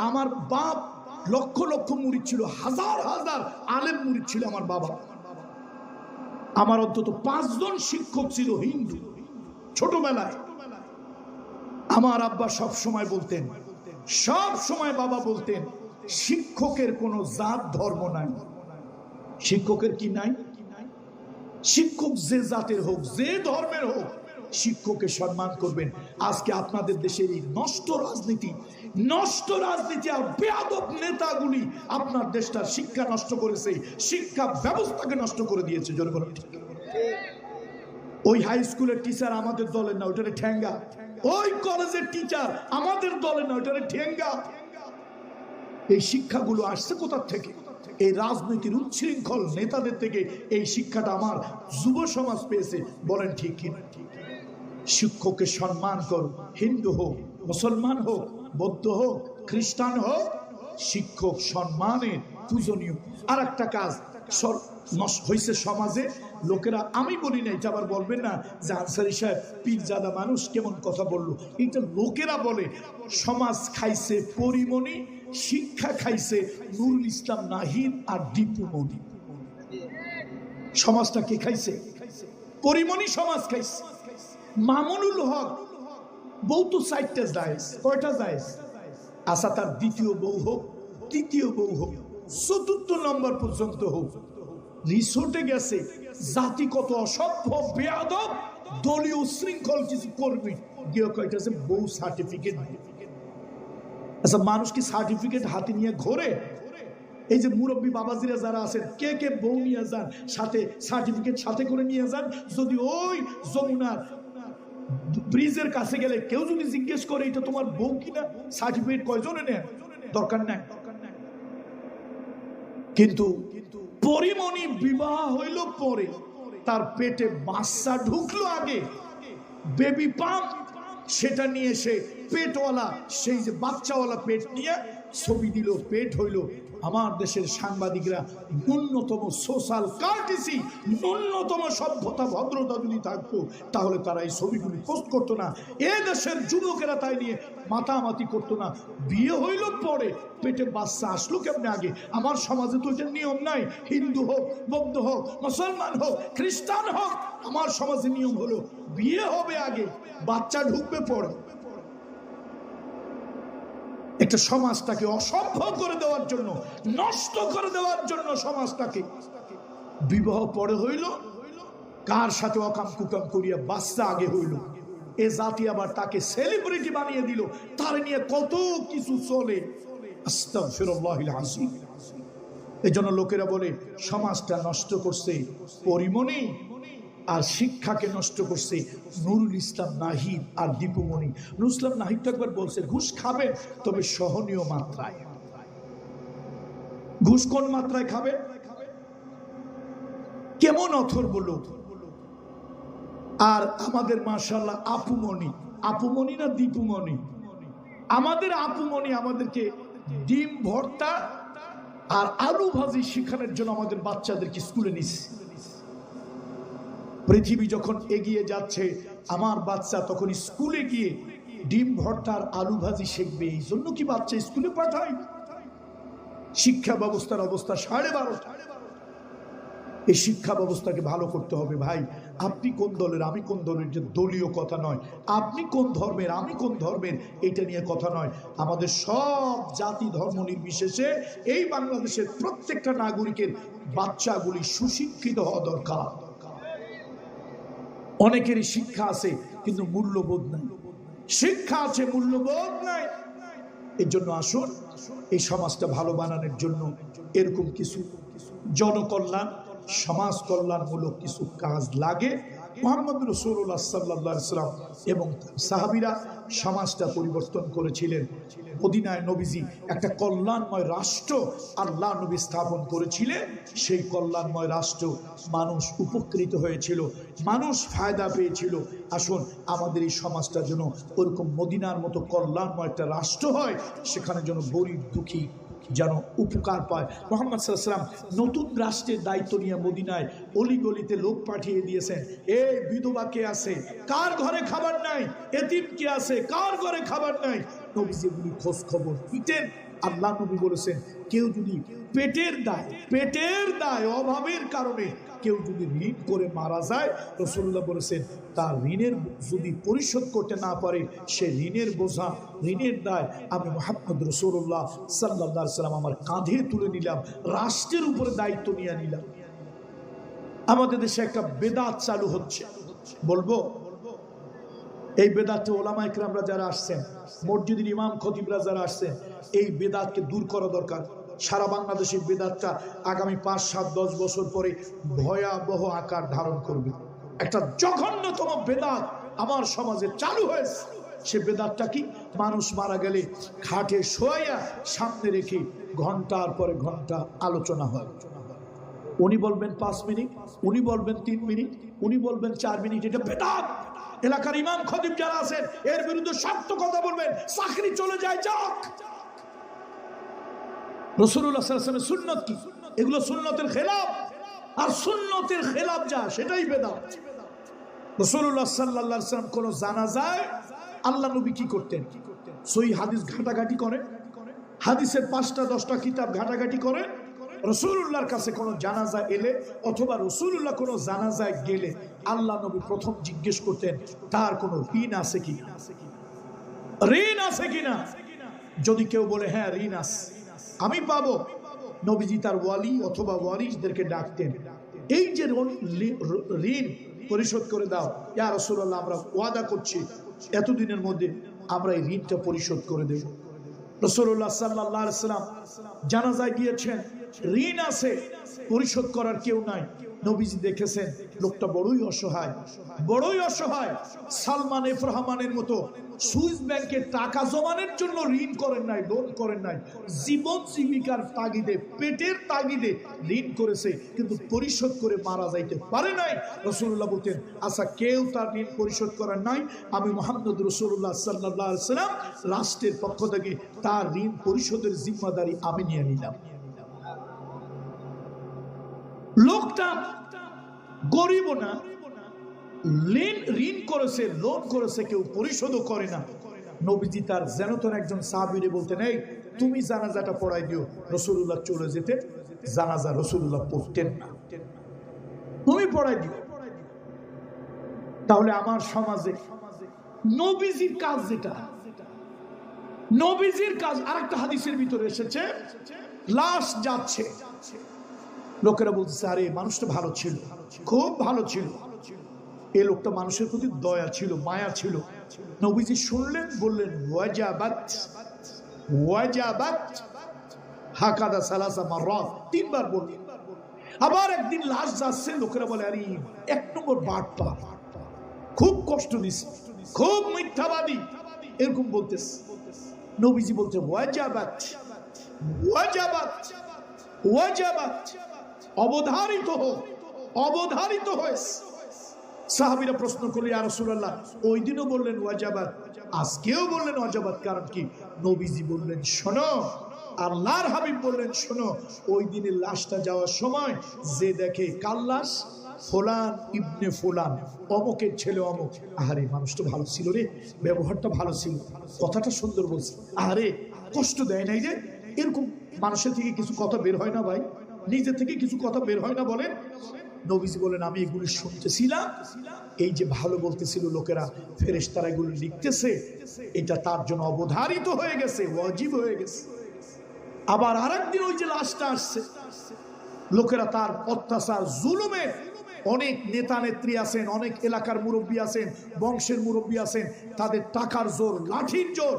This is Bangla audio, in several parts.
আমার বাপ লক্ষ লক্ষ মুরিদ ছিল, হাজার হাজার আলেম মুরিদ ছিল আমার বাবা। আমার অন্তত 5 জন শিক্ষক ছিল হিন্দু। ছোটবেলায় আমার আব্বা সব সময় বলতেন, সব সময় বাবা বলতেন, শিক্ষকের কোনো জাত ধর্ম নাই। শিক্ষকের কি নাই? শিক্ষক যে জাতের হোক, যে ধর্মের হোক, শিক্ষককে সম্মান করবেন। আজকে আপনাদের দেশের এই নষ্ট রাজনীতি আর বেয়াদব নেতাগুলি আপনার দেশটার শিক্ষা নষ্ট করেছে, শিক্ষা ব্যবস্থাকে নষ্ট করে দিয়েছে। জোরে বলুন। ওই হাই স্কুলের টিচার আমাদের দলের না, ওইটারে ঠেঙ্গা। ওই কলেজের টিচার আমাদের দলের না, ওইটারে ঠেঙ্গা। এই শিক্ষাগুলো আসছে কোথা থেকে? এই রাজনীতির উচ্ছৃঙ্খল নেতাদের থেকে এই শিক্ষাটা আমার যুব সমাজ পেয়েছে। বলেন ঠিক কিনা? শিক্ষককে সম্মান করো, হিন্দু হোক, মুসলমান হোক, বৌদ্ধ হোক, খ্রিস্টান হোক, শিক্ষক সম্মানের পূজনীয়। আর একটা কাজ হয়েছে সমাজে, লোকেরা, আমি বলি না, এটা আবার বলবেন না যে আনসারী সাহেব পীরজাদা মানুষ কেমন কথা বললো। এটা লোকেরা বলে। সমাজ খাইছে পরিমণি, শিক্ষা খাইছে নুরুল ইসলাম নাহিদ আর দীপুমণি। সমাজটা কে খাইছে? পরিমণি সমাজ খাইছে। মামুনুল হক বউ তো 4টা জায়েজ। কয়টা জায়েজ? আচ্ছা, তার দ্বিতীয় বউ হোক, তৃতীয় বউ হোক, 4র্থ নম্বর পর্যন্ত হোক, রিসোর্টে গেছে, জাতি কত অসভ্য বেয়াদব, দলীয় শৃঙ্খল কিছু কর্মী গিয়ে কয়টা আছে বউ সার্টিফিকেট। আচ্ছা, মানুষ কি সার্টিফিকেট হাতে নিয়ে ঘোরে? এই যে মুরব্বী বাবাজিরা যারা আছেন, কে কে বউ নিয়ে যান সাথে, সার্টিফিকেট সাথে করে নিয়ে যান। যদি ওই যমুনার ব্রিজের কাছে গেলে কেউ যদি জিজ্ঞেস করে এটা তোমার বউ কিনা, সার্টিফিকেট কয়জনে নেন? দরকার নাই। কিন্তু পরিমণি বিবাহ হইল পরে, তার পেটে বাচ্চা ঢুকলো আগে, বেবি পাম্প, সেটা নিয়ে সে পেটওয়ালা, সেই যে বাচ্চাওয়ালা পেট নিয়ে ছবি দিল, পেট হইল। আমার দেশের সাংবাদিকরা ন্যূনতম সোশ্যাল কার্টিসি, ন্যূনতম সভ্যতা ভদ্রতা যদি থাকতো, তাহলে তারা এই ছবিগুলি পোস্ট করতো না। এ দেশের যুবকেরা তাই নিয়ে মাতামাতি করতো না। বিয়ে হইল পরে, পেটে বাচ্চা আসলো কেমনে আগে? আমার সমাজে তো এটা নিয়ম নাই। হিন্দু হোক, বৌদ্ধ হোক, মুসলমান হোক, খ্রিস্টান হোক, আমার সমাজে নিয়ম হলো বিয়ে হবে আগে, বাচ্চা ঢুকবে পরে। একটা সমাজটাকে অসভ্য করে দেওয়ার জন্য, নষ্ট করে দেওয়ার জন্য সমাজটাকে বিবাহ পরে হইল, কার সাথে অকাম কুকাম করিয়া বাচ্চা আগে হইল। এ জাতি আবার তাকে সেলিব্রিটি বানিয়ে দিল, তার নিয়ে কত কিছু চলে। আস্তাগফিরুল্লাহিল আযীম। এই জন্য লোকেরা বলে সমাজটা নষ্ট করছে পরিমণি, আর শিক্ষাকে নষ্ট করছে নুরুল ইসলাম নাহিদ আর দীপুমণি। নুরুল ইসলাম নাহিদ তো একবার বলছে, ঘুষ খাবে তবে সহনীয় মাত্রায়। ঘুষ কোন মাত্রায় খাবে? কেমন অথর্ব লোক। আর আমাদের মাশাআল্লাহ আপুমণি, আপুমণি না দীপুমণি, আমাদের আপুমণি আমাদেরকে ডিম ভর্তা আর আলু ভাজি শেখানোর জন্য আমাদের বাচ্চাদেরকে স্কুলে নিচ্ছে। পৃথিবী যখন এগিয়ে যাচ্ছে, আমার বাচ্চা তখন স্কুলে গিয়ে ডিম ভর্তার আলু ভাজি শিখবে। এই জন্য কি বাচ্চা স্কুলে পাঠায়? শিক্ষা ব্যবস্থার অবস্থা 12.5। এই শিক্ষা ব্যবস্থাকে ভালো করতে হবে। ভাই, আপনি কোন দলের, আমি কোন দলের, যে দলীয় কথা নয়। আপনি কোন ধর্মের, আমি কোন ধর্মের, এটা নিয়ে কথা নয়। আমাদের সব জাতি ধর্ম নির্বিশেষে এই বাংলাদেশের প্রত্যেকটা নাগরিকের বাচ্চাগুলি সুশিক্ষিত হওয়া দরকার। অনেকেরই শিক্ষা আছে কিন্তু মূল্যবোধ নাই। শিক্ষা আছে, মূল্যবোধ নাই। এর জন্য আসুন এই সমাজটা ভালো বানানোর জন্য এরকম কিছু জনকল্যাণ, সমাজ কল্যাণমূলক কিছু কাজ লাগে। মুহাম্মদ রাসূলুল্লাহ সাল্লাল্লাহু আলাইহি ওয়াসাল্লাম এবং সাহাবীরা সমাজটা পরিবর্তন করেছিলেন। মদিনায় নবীজি একটা কল্যাণময় রাষ্ট্র আল্লাহ নবী স্থাপন করেছিলেন। সেই কল্যাণময় রাষ্ট্র মানুষ উপকৃত হয়েছিল, মানুষ ফায়দা পেয়েছিল। আসুন আমাদের এই সমাজটা যেন ওরকম মদিনার মতো কল্যাণময় একটা রাষ্ট্র হয়, সেখানে যেন গরিব দুঃখী যেন উপকার পায়। মুহাম্মদ সাল্লাল্লাহু আলাইহি ওয়াসাল্লাম নতুন রাষ্ট্রের দায়িত্ব নিয়ে মদিনায় অলিগলিতে লোক পাঠিয়ে দিয়েছেন। এই বিধবা কে আছে, কার ঘরে খাবার নাই, এতিম কে আছে, কার ঘরে খাবার নাই, নবীজি এগুলি খোঁজ খবর নিতেন। আল্লাহ নবী বলেছেন, কেউ যদি পেটের দায় অভাবের কারণে কেউ যদি ঋণ করে মারা যায়, রাসূলুল্লাহ বলেছেন তার ঋণের যদি পরিশোধ করতে না পারে, সে ঋণের বোঝা, ঋণের দায় আমি মুহাম্মদ রাসূলুল্লাহ সাল্লাল্লাহু আলাইহি ওয়াসাল্লাম আমার কাঁধে তুলে নিলাম, রাষ্ট্রের উপরে দায়িত্ব নিয়ে নিলাম। আমাদের দেশে একটা বেদাত চালু হচ্ছে, বলবো এই বেদাতে ওলামা ইকরামরা যারা আসছেন, মসজিদের ইমাম খতিবরা যারা আসছেন, এই বেদাতকে দূর করা দরকার। সারা বাংলাদেশের বেদাতটা আগামী 5, 7, 10 বছর পরে ভয়াবহ আকার ধারণ করবে। একটা জঘন্যতম বেদাত আমার সমাজে চালু হয়েছে। সে বেদাতটা কি? মানুষ মারা গেলে খাটে শোয়া সামনে রেখে ঘন্টার পরে ঘন্টা আলোচনা হয়। উনি বলবেন 5 মিনিট, উনি বলবেন 3 মিনিট, উনি বলবেন 4 মিনিট। এটা বেদাত। এলাকার ইমাম খতিব যারা আছেন এর বিরুদ্ধে শক্ত কথা বলবেন, চাকরি চলে যায় যাক। রাসূলুল্লাহ সাল্লাল্লাহু আলাইহি ওয়াসাল্লামের সুন্নাত কি? এগুলো সুন্নতের খেলাফ, আর সুন্নতের খেলাফ যা সেটাই বেদাত। রাসূলুল্লাহ সাল্লাল্লাহু আলাইহি ওয়াসাল্লাম কোন জানাজায় আল্লাহ নবী কি করতেন? সহিহ হাদিস ঘাটাঘাটি করেন, হাদিসের 5টা 10টা কিতাব ঘাটাঘাটি করেন। রাসূলুল্লাহর কাছে কোনো জানাজা এলে অথবা রাসূলুল্লাহ কোনো জানাজায় গেলে আল্লাহ নবী প্রথম জিজ্ঞেস করতেন তার কোনো ঋণ আছে কিনা, ঋণ আছে কিনা। যদি কেউ বলে হ্যাঁ ঋণ আছে, আমি পাবো, নবীজি তার ওয়ালি অথবা ওয়ারিসদেরকে ডাকতেন, এই যে ঋণ পরিশোধ করে দাও, ইয়া রাসূলুল্লাহ আমরা ওয়াদা করছি এতদিনের মধ্যে আমরা এই ঋণটা পরিশোধ করে দেব। রাসূলুল্লাহ সাল্লাল্লাহু আলাইহি ওয়াসাল্লাম জানাজায় গিয়েছেন, ঋণ আছে, পরিশোধ করার কেউ নাই। নবীজি দেখেছেন লোকটা বড়ই অসহায়, বড়ই অসহায়। সালমান এফ রহমানের মতো সুইস ব্যাংকে টাকা জমানোর জন্য ঋণ করেন নাই, লোন করেন নাই, জীবন জীবিকার তাগিদে, পেটের তাগিদে ঋণ করেছে, কিন্তু পরিশোধ করে মারা যাইতে পারে নাই। রাসূলুল্লাহ বলতেন আচ্ছা কেউ তার ঋণ পরিশোধ করার নাই, আমি মুহাম্মদ রাসূলুল্লাহ সাল্লাল্লাহু আলাইহি ওয়াসাল্লাম রাষ্ট্রের পক্ষ থেকে তার ঋণ পরিশোধের জিম্মাদারি আমি নিয়ে নিলাম। লোকটা গরিব না, ঋণ করেছে, লোন করেছে, কেউ পরিশোধও করে না। নবীজি তার যেনতন একজন সাহাবীরে বলতেন এই তুমি জানাজাটা পড়াই দিও। রাসূলুল্লাহ চলে যেতেন, জানাজা রাসূলুল্লাহ পড়তেন না, তুমি পড়াই দিও। তাহলে আমার সমাজে নবীজির কাজ যেটা, নবীজির কাজ আরেকটা হাদিসের ভিতরে এসেছে, লাশ যাচ্ছে, লোকেরা বলতেছে আরে মানুষটা ভালো ছিল, খুব ভালো ছিল, এই লোকটা মানুষের প্রতি দয়া ছিল, মায়া ছিল। নবীজি শুনলেন, বললেন ওয়াজাবাত ওয়াজাবাত হাকাদা সালাসা মাররাত, 3 বার বললেন। আবার একদিন লাশ যাচ্ছে, লোকেরা বলে আরে 1 নম্বর বাটপার, খুব কষ্ট দিছে, খুব মিথ্যাবাদী, এরকম বলতেছে। নবীজি বলতে ওয়াজাবাত ওয়াজাবাত ওয়াজাবাত, অবধারিত হোক, অবধারিত হয়েছে। সাহাবীরা প্রশ্ন করলেন ইয়া রাসূলুল্লাহ ওই দিনও বললেন ওয়াজাবাত, আজকেও বললেন ওয়াজাবাত, কারণ কি? নবীজি বললেন শোনো, আল্লাহর হাবিব বললেন শোনো, ওই দিনের লাশটা যাওয়ার সময় যে দেখে কার লাশ, ফুলান ইবনে ফুলান, অমুকের ছেলে অমুক, আরে মানুষটা ভালো ছিল রে, ব্যবহারটা ভালো ছিল, কথাটা সুন্দর বলছে, আরে কষ্ট দেয় নাই রে, এরকম মানুষের থেকে কিছু কথা বের হয় না ভাই, নিজে থেকে কিছু কথা বের হয় না বলেন। নবীজি বলেন আমি এগুলি শুনতেছিলাম, এই যে ভালো বলতেছিল লোকেরা, ফেরেশতারা এগুলো লিখতেছে, এটা তার জন্য অবধারিত হয়ে গেছে, ওয়াজিব হয়ে গেছে। আবার আরেকদিন ওই যে লাশটা আসছে, লোকেরা তার অত্যাচার জুলুমে, অনেক নেতা নেত্রী আছেন, অনেক এলাকার মুরব্বী আছেন, বংশের মুরব্বী আছেন, তাদের টাকার জোর, লাঠির জোর,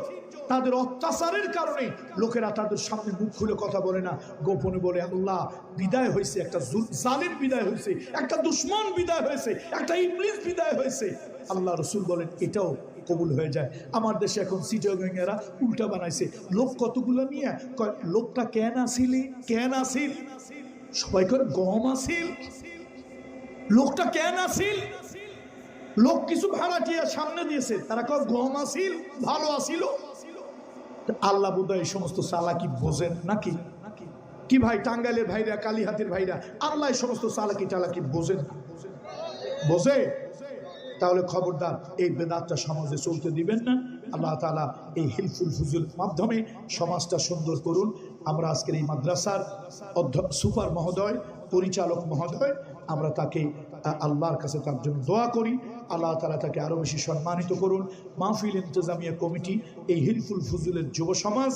তাদের অত্যাচারের কারণে লোকেরা তাদের সামনে মুখ খুলে কথা বলে না, গোপনে বলে আল্লাহ বিদায় হয়েছে, একটা জালিম বিদায় হয়েছে, একটা দুশ্মন বিদায় হয়েছে, একটা ইবলিস বিদায় হয়েছে। আল্লাহ রাসূল বলেন এটাও কবুল হয়ে যায়। আমার দেশে এখন চিটাগাংয়েরা উল্টা বানাইছে, লোক কতগুলো নিয়ে লোকটা কেন আসিলি, কেন আসিল, সবাই করে গম আসিল, লোকটা কেন আসিল, লোক কিছু ভাড়াটিয়া সামনে দিয়েছে, তারা কয় গম আসিল, ভালো আসিল। আল্লাহ বোধহয় এই সমস্ত চালাকি বোঝেন নাকি? কি ভাই, টাঙ্গাইলের ভাইরা, কালীহাতের ভাইরা, আল্লাহ এই সমস্ত চালাকি টালাকি বোঝেন? বোঝে? তাহলে খবরদার এই বেদাতটা সমাজে চলতে দিবেন না। আল্লাহ তাআলা এই হিলফুল ফুজুল মাধ্যমে সমাজটা সুন্দর করুন। আমরা আজকের এই মাদ্রাসার সুপার মহোদয়, পরিচালক মহোদয়, আমরা তাকে আল্লাহর কাছে তার জন্য দোয়া করি। আল্লাহ তাআলা তাকে আরো বেশি সম্মানিত করুন। মাহফিল ইন্তজামিয়া কমিটি, এই হিলফুল ফুজুলের যুব সমাজ